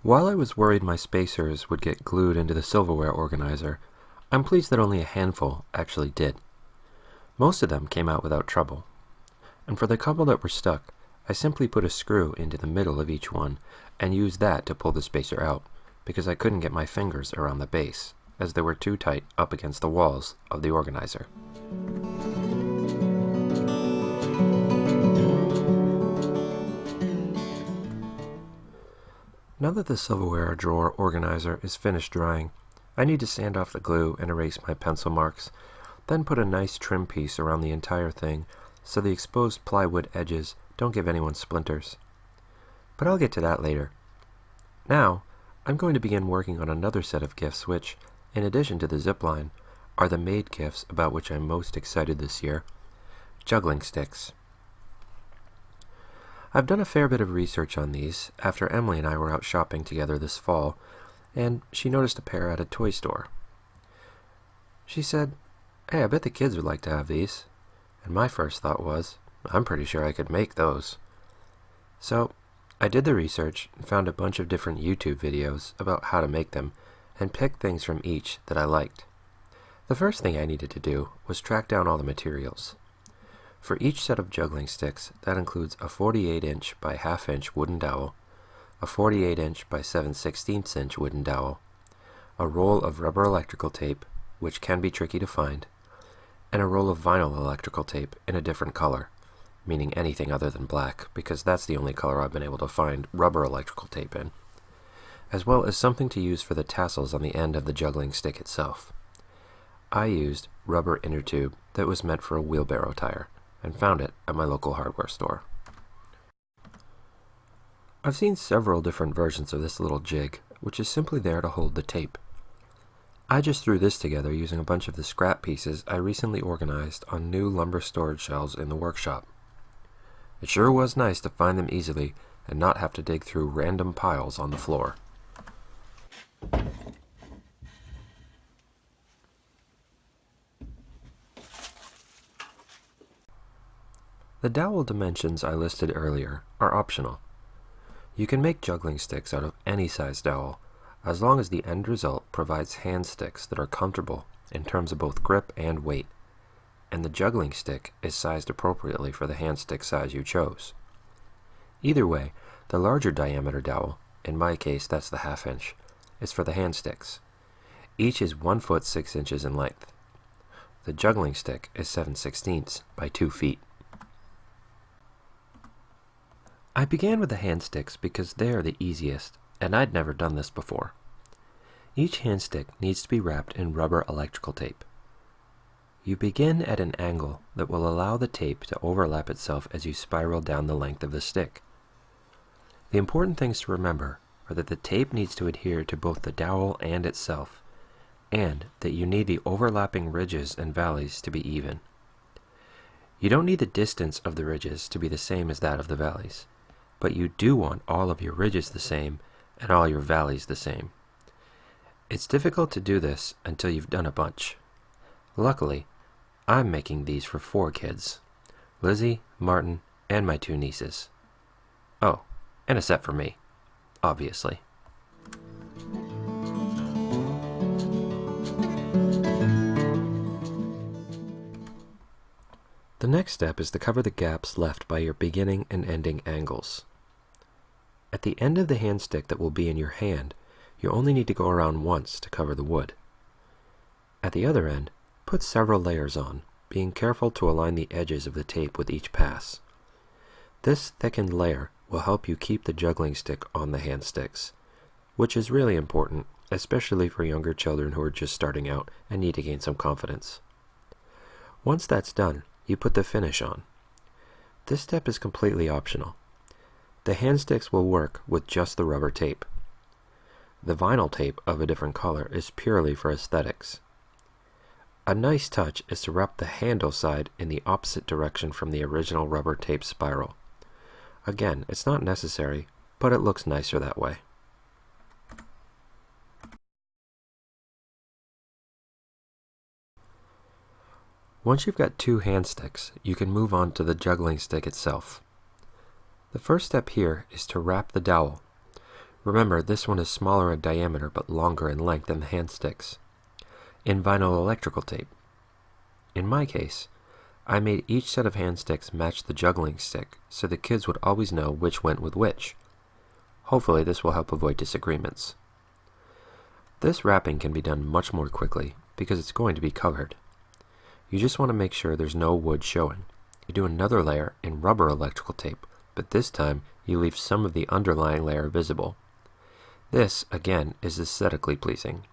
While I was worried my spacers would get glued into the silverware organizer, I'm pleased that only a handful actually did. Most of them came out without trouble. And for the couple that were stuck, I simply put a screw into the middle of each one and used that to pull the spacer out, because I couldn't get my fingers around the base, as they were too tight up against the walls of the organizer. Now that the silverware drawer organizer is finished drying, I need to sand off the glue and erase my pencil marks, then put a nice trim piece around the entire thing so the exposed plywood edges don't give anyone splinters. But I'll get to that later. Now, I'm going to begin working on another set of gifts which, in addition to the zipline, are the made gifts about which I'm most excited this year: juggling sticks. I've done a fair bit of research on these after Emily and I were out shopping together this fall, and she noticed a pair at a toy store. She said, "Hey, I bet the kids would like to have these." And my first thought was, I'm pretty sure I could make those. So I did the research and found a bunch of different YouTube videos about how to make them, and picked things from each that I liked. The first thing I needed to do was track down all the materials. For each set of juggling sticks, that includes a 48-inch by half-inch wooden dowel, a 48-inch by 7/16" wooden dowel, a roll of rubber electrical tape, which can be tricky to find, and a roll of vinyl electrical tape in a different color, meaning anything other than black, because that's the only color I've been able to find rubber electrical tape in, as well as something to use for the tassels on the end of the juggling stick itself. I used rubber inner tube that was meant for a wheelbarrow tire, and found it at my local hardware store. I've seen several different versions of this little jig, which is simply there to hold the tape. I just threw this together using a bunch of the scrap pieces I recently organized on new lumber storage shelves in the workshop. It sure was nice to find them easily and not have to dig through random piles on the floor. The dowel dimensions I listed earlier are optional. You can make juggling sticks out of any size dowel, as long as the end result provides hand sticks that are comfortable in terms of both grip and weight, and the juggling stick is sized appropriately for the hand stick size you chose. Either way, the larger diameter dowel, in my case that's the half-inch, is for the hand sticks. Each is 1 foot 6 inches in length. The juggling stick is 7/16 by 2 feet. I began with the hand sticks because they are the easiest, and I'd never done this before. Each hand stick needs to be wrapped in rubber electrical tape. You begin at an angle that will allow the tape to overlap itself as you spiral down the length of the stick. The important things to remember are that the tape needs to adhere to both the dowel and itself, and that you need the overlapping ridges and valleys to be even. You don't need the distance of the ridges to be the same as that of the valleys, but you do want all of your ridges the same and all your valleys the same. It's difficult to do this until you've done a bunch. Luckily, I'm making these for 4 kids: Lizzie, Martin, and my 2 nieces. Oh, and a set for me, obviously. The next step is to cover the gaps left by your beginning and ending angles. At the end of the hand stick that will be in your hand, you only need to go around once to cover the wood. At the other end, put several layers on, being careful to align the edges of the tape with each pass. This thickened layer will help you keep the juggling stick on the hand sticks, which is really important, especially for younger children who are just starting out and need to gain some confidence. Once that's done, you put the finish on. This step is completely optional. The hand sticks will work with just the rubber tape. The vinyl tape of a different color is purely for aesthetics. A nice touch is to wrap the handle side in the opposite direction from the original rubber tape spiral. Again, it's not necessary, but it looks nicer that way. Once you've got 2 hand sticks, you can move on to the juggling stick itself. The first step here is to wrap the dowel. Remember, this one is smaller in diameter but longer in length than the hand sticks, in vinyl electrical tape. In my case, I made each set of hand sticks match the juggling stick so the kids would always know which went with which. Hopefully this will help avoid disagreements. This wrapping can be done much more quickly because it's going to be colored. You just want to make sure there's no wood showing. You do another layer in rubber electrical tape, but this time you leave some of the underlying layer visible. This, again, is aesthetically pleasing.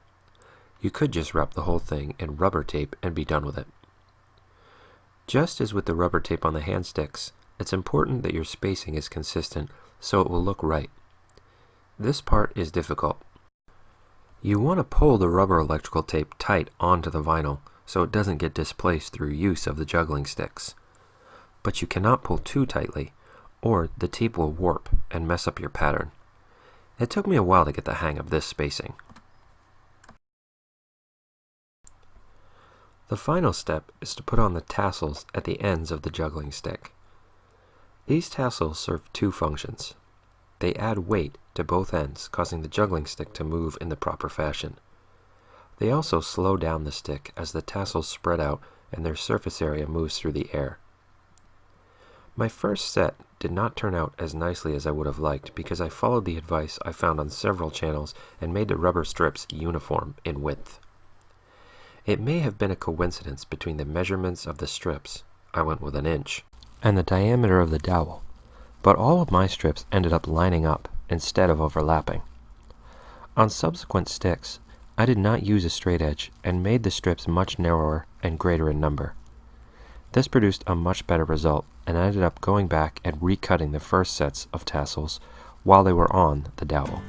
You could just wrap the whole thing in rubber tape and be done with it. Just as with the rubber tape on the hand sticks, it's important that your spacing is consistent so it will look right. This part is difficult. You want to pull the rubber electrical tape tight onto the vinyl so it doesn't get displaced through use of the juggling sticks. But you cannot pull too tightly, or the tape will warp and mess up your pattern. It took me a while to get the hang of this spacing. The final step is to put on the tassels at the ends of the juggling stick. These tassels serve 2 functions. They add weight to both ends, causing the juggling stick to move in the proper fashion. They also slow down the stick as the tassels spread out and their surface area moves through the air. My first set did not turn out as nicely as I would have liked because I followed the advice I found on several channels and made the rubber strips uniform in width. It may have been a coincidence between the measurements of the strips, I went with 1 inch, and the diameter of the dowel, but all of my strips ended up lining up instead of overlapping. On subsequent sticks, I did not use a straight edge and made the strips much narrower and greater in number. This produced a much better result, and I ended up going back and recutting the first sets of tassels while they were on the dowel.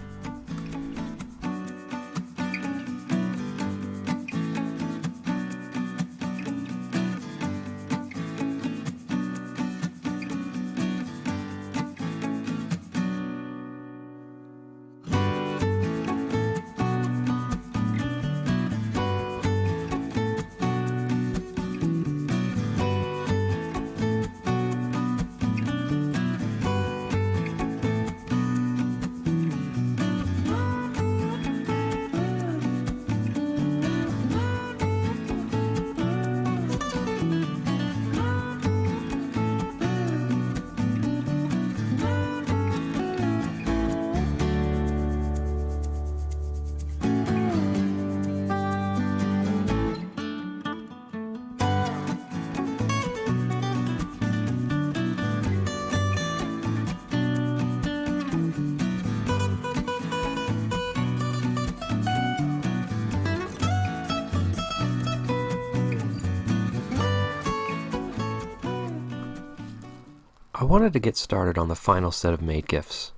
I wanted to get started on the final set of made gifts.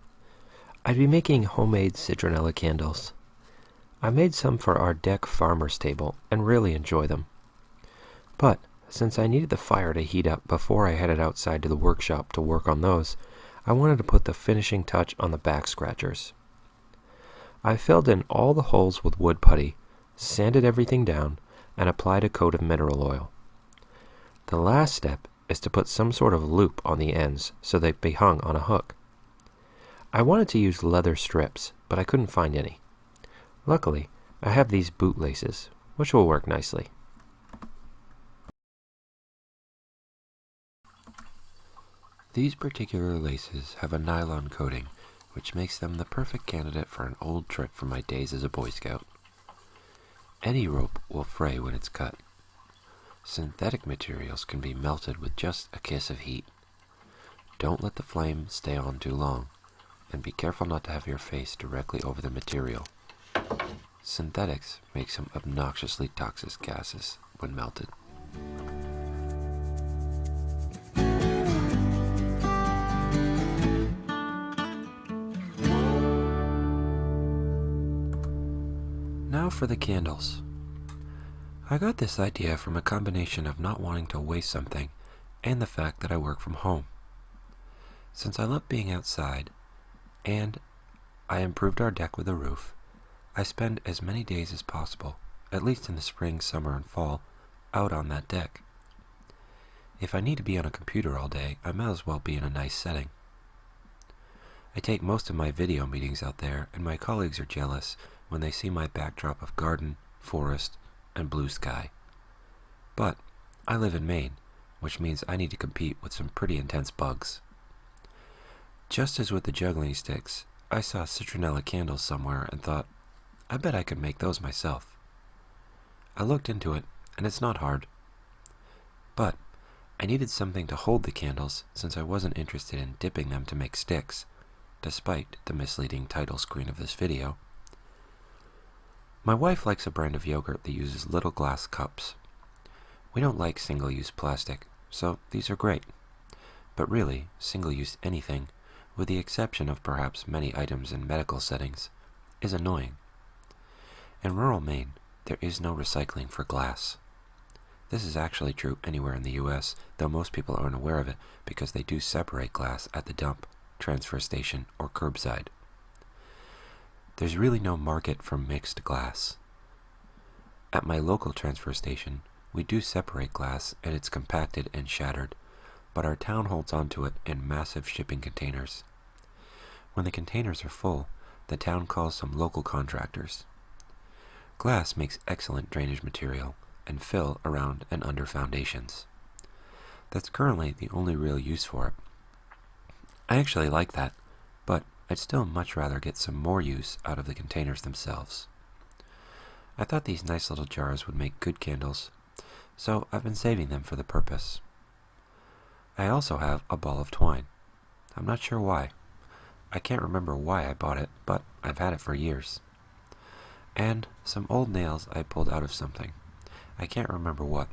I'd be making homemade citronella candles. I made some for our deck farmer's table and really enjoy them. But since I needed the fire to heat up before I headed outside to the workshop to work on those, I wanted to put the finishing touch on the back scratchers. I filled in all the holes with wood putty, sanded everything down, and applied a coat of mineral oil. The last step is to put some sort of loop on the ends so they'd be hung on a hook. I wanted to use leather strips, but I couldn't find any. Luckily, I have these boot laces, which will work nicely. These particular laces have a nylon coating, which makes them the perfect candidate for an old trick from my days as a Boy Scout. Any rope will fray when it's cut. Synthetic materials can be melted with just a kiss of heat. Don't let the flame stay on too long, and be careful not to have your face directly over the material. Synthetics make some obnoxiously toxic gases when melted. Now for the candles. I got this idea from a combination of not wanting to waste something and the fact that I work from home. Since I love being outside and I improved our deck with a roof, I spend as many days as possible, at least in the spring, summer, and fall, out on that deck. If I need to be on a computer all day, I might as well be in a nice setting. I take most of my video meetings out there, and my colleagues are jealous when they see my backdrop of garden, forest, and blue sky. But I live in Maine, which means I need to compete with some pretty intense bugs. Just as with the juggling sticks, I saw citronella candles somewhere and thought, I bet I could make those myself. I looked into it, and it's not hard. But I needed something to hold the candles since I wasn't interested in dipping them to make sticks, despite the misleading title screen of this video. My wife likes a brand of yogurt that uses little glass cups. We don't like single-use plastic, so these are great. But really, single-use anything, with the exception of perhaps many items in medical settings, is annoying. In rural Maine, there is no recycling for glass. This is actually true anywhere in the U.S., though most people aren't aware of it because they do separate glass at the dump, transfer station, or curbside. There's really no market for mixed glass. At my local transfer station, we do separate glass and it's compacted and shattered, but our town holds onto it in massive shipping containers. When the containers are full, the town calls some local contractors. Glass makes excellent drainage material and fill around and under foundations. That's currently the only real use for it. I actually like that, but I'd still much rather get some more use out of the containers themselves. I thought these nice little jars would make good candles, so I've been saving them for the purpose. I also have a ball of twine. I'm not sure why. I can't remember why I bought it, but I've had it for years. And some old nails I pulled out of something. I can't remember what.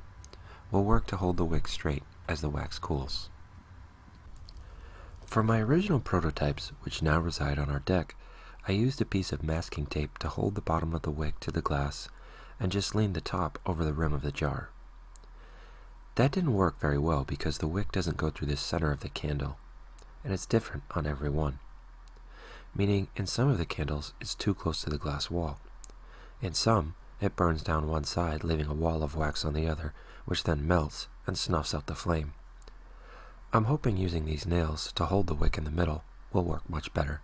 Will work to hold the wick straight as the wax cools. For my original prototypes, which now reside on our deck, I used a piece of masking tape to hold the bottom of the wick to the glass and just leaned the top over the rim of the jar. That didn't work very well because the wick doesn't go through the center of the candle, and it's different on every one. Meaning, in some of the candles, it's too close to the glass wall. In some, it burns down one side, leaving a wall of wax on the other, which then melts and snuffs out the flame. I'm hoping using these nails to hold the wick in the middle will work much better.